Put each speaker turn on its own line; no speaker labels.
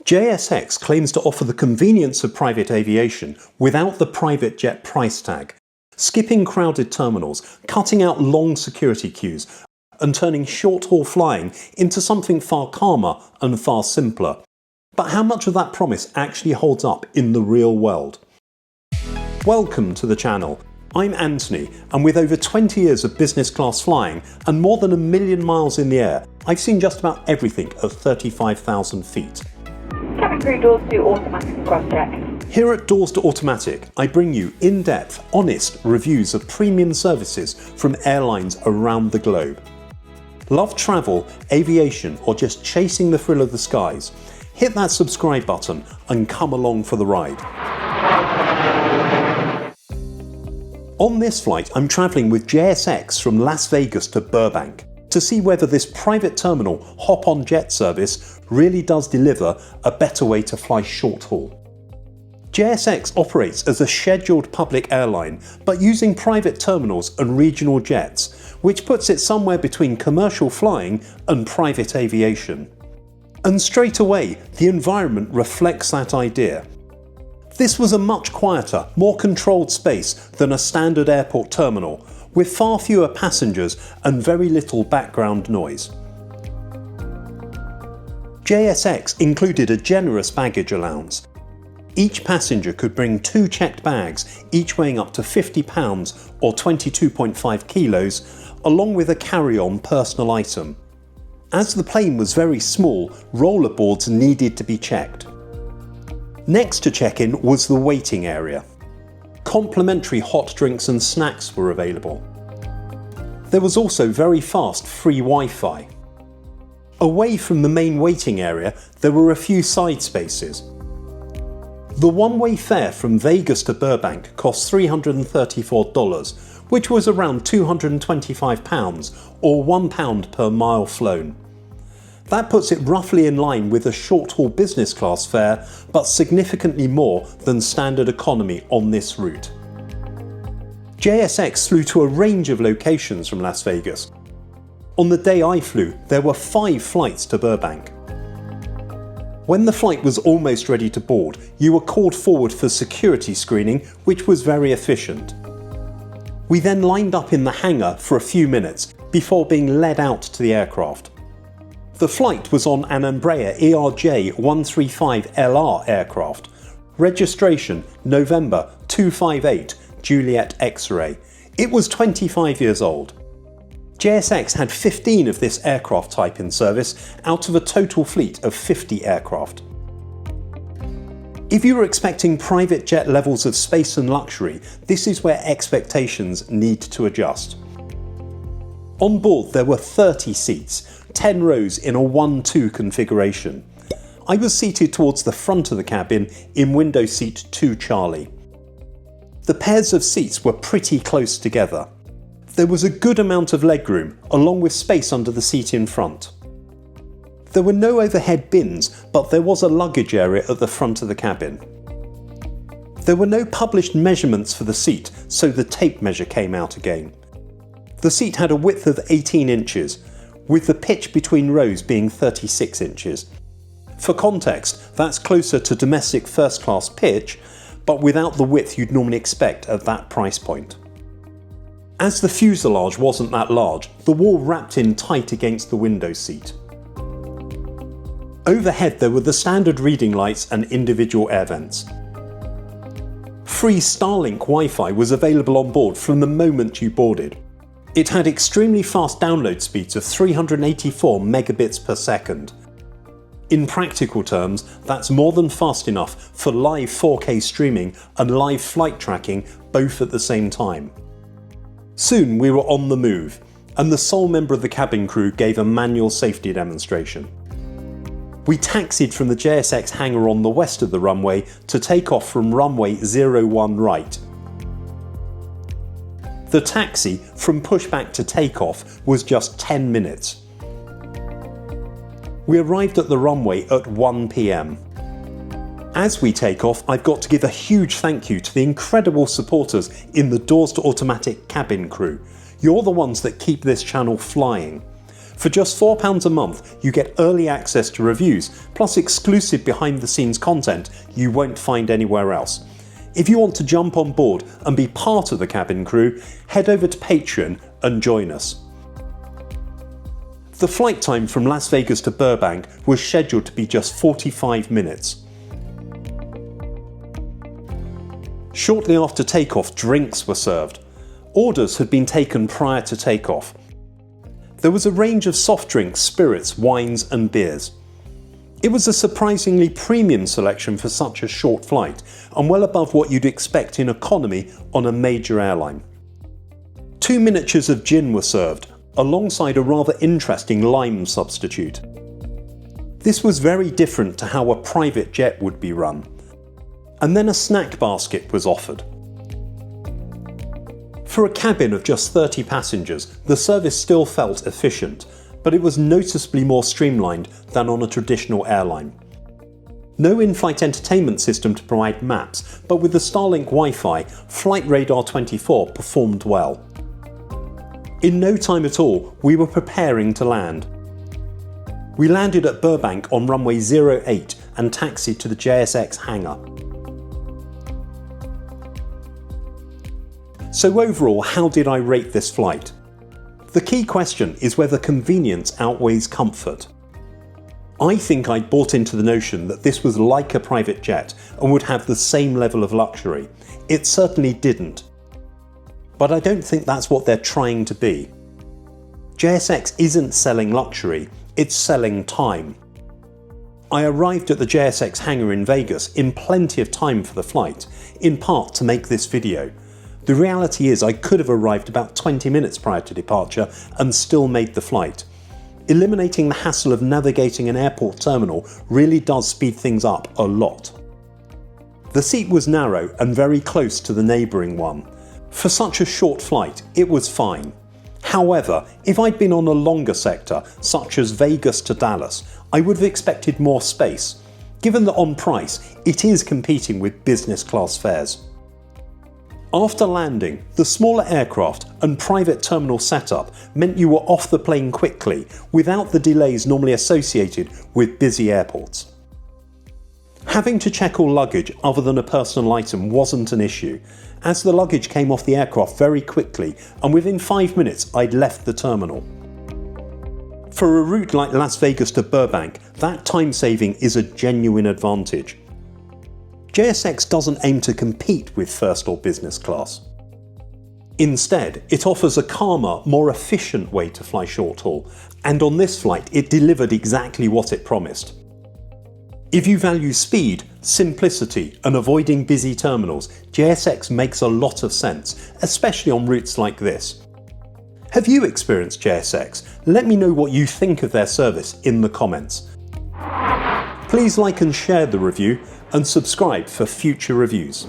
JSX claims to offer the convenience of private aviation without the private jet price tag, skipping crowded terminals, cutting out long security queues, and turning short-haul flying into something far calmer and far simpler. But how much of that promise actually holds up in the real world? Welcome to the channel. I'm Anthony, and with over 20 years of business class flying and more than 1 million miles in the air, I've seen just about everything at 35,000 feet.
Cabin crew, doors to automatic cross-check.
Here at Doors to Automatic, I bring you in-depth, honest reviews of premium services from airlines around the globe. Love travel, aviation, or just chasing the thrill of the skies? Hit that subscribe button and come along for the ride. On this flight, I'm travelling with JSX from Las Vegas to Burbank to see whether this private terminal hop-on jet service really does deliver a better way to fly short haul. JSX operates as a scheduled public airline, but using private terminals and regional jets, which puts it somewhere between commercial flying and private aviation. And straight away, the environment reflects that idea. This was a much quieter, more controlled space than a standard airport terminal, with far fewer passengers and very little background noise. JSX included a generous baggage allowance. Each passenger could bring 2 checked bags, each weighing up to 50 pounds or 22.5 kilos, along with a carry-on personal item. As the plane was very small, rollerboards needed to be checked. Next to check-in was the waiting area. Complimentary hot drinks and snacks were available. There was also very fast free Wi-Fi. Away from the main waiting area, there were a few side spaces. The one-way fare from Vegas to Burbank cost $334, which was around £225 or £1 per mile flown. That puts it roughly in line with a short-haul business class fare, but significantly more than standard economy on this route. JSX flew to a range of locations from Las Vegas. On the day I flew, there were 5 flights to Burbank. When the flight was almost ready to board, you were called forward for security screening, which was very efficient. We then lined up in the hangar for a few minutes before being led out to the aircraft. The flight was on an Embraer ERJ-135LR aircraft. Registration November 258 Juliet X-ray. It was 25 years old. JSX had 15 of this aircraft type in service out of a total fleet of 50 aircraft. If you were expecting private jet levels of space and luxury, this is where expectations need to adjust. On board there were 30 seats, 10 rows in a 1-2 configuration. I was seated towards the front of the cabin in window seat 2 Charlie. The pairs of seats were pretty close together. There was a good amount of legroom, along with space under the seat in front. There were no overhead bins, but there was a luggage area at the front of the cabin. There were no published measurements for the seat, so the tape measure came out again. The seat had a width of 18 inches, with the pitch between rows being 36 inches. For context, that's closer to domestic first-class pitch, but without the width you'd normally expect at that price point. As the fuselage wasn't that large, the wall wrapped in tight against the window seat. Overhead there were the standard reading lights and individual air vents. Free Starlink Wi-Fi was available on board from the moment you boarded. It had extremely fast download speeds of 384 megabits per second. In practical terms, that's more than fast enough for live 4K streaming and live flight tracking both at the same time. Soon we were on the move, and the sole member of the cabin crew gave a manual safety demonstration. We taxied from the JSX hangar on the west of the runway to take off from runway 01 right. The taxi from pushback to takeoff was just 10 minutes. We arrived at the runway at 1 PM. As we take off, I've got to give a huge thank you to the incredible supporters in the Doors to Automatic cabin crew. You're the ones that keep this channel flying. For just £4 a month, you get early access to reviews, plus exclusive behind-the-scenes content you won't find anywhere else. If you want to jump on board and be part of the cabin crew, head over to Patreon and join us. The flight time from Las Vegas to Burbank was scheduled to be just 45 minutes. Shortly after takeoff, drinks were served. Orders had been taken prior to takeoff. There was a range of soft drinks, spirits, wines and beers. It was a surprisingly premium selection for such a short flight, and well above what you'd expect in economy on a major airline. 2 miniatures of gin were served, alongside a rather interesting lime substitute. This was very different to how a private jet would be run. And then a snack basket was offered. For a cabin of just 30 passengers, the service still felt efficient, but it was noticeably more streamlined than on a traditional airline. No in-flight entertainment system to provide maps, but with the Starlink Wi-Fi, Flight Radar 24 performed well. In no time at all, we were preparing to land. We landed at Burbank on runway 08 and taxied to the JSX Hangar. So overall, how did I rate this flight? The key question is whether convenience outweighs comfort. I think I'd bought into the notion that this was like a private jet and would have the same level of luxury. It certainly didn't. But I don't think that's what they're trying to be. JSX isn't selling luxury, it's selling time. I arrived at the JSX hangar in Vegas in plenty of time for the flight, in part to make this video. The reality is I could have arrived about 20 minutes prior to departure and still made the flight. Eliminating the hassle of navigating an airport terminal really does speed things up a lot. The seat was narrow and very close to the neighbouring one. For such a short flight, it was fine. However, if I'd been on a longer sector, such as Vegas to Dallas, I would have expected more space, given that on price, it is competing with business class fares. After landing, the smaller aircraft and private terminal setup meant you were off the plane quickly without the delays normally associated with busy airports. Having to check all luggage other than a personal item wasn't an issue, as the luggage came off the aircraft very quickly and within 5 minutes I'd left the terminal. For a route like Las Vegas to Burbank, that time saving is a genuine advantage. JSX doesn't aim to compete with first or business class. Instead, it offers a calmer, more efficient way to fly short haul, and on this flight it delivered exactly what it promised. If you value speed, simplicity and avoiding busy terminals, JSX makes a lot of sense, especially on routes like this. Have you experienced JSX? Let me know what you think of their service in the comments. Please like and share the review and subscribe for future reviews.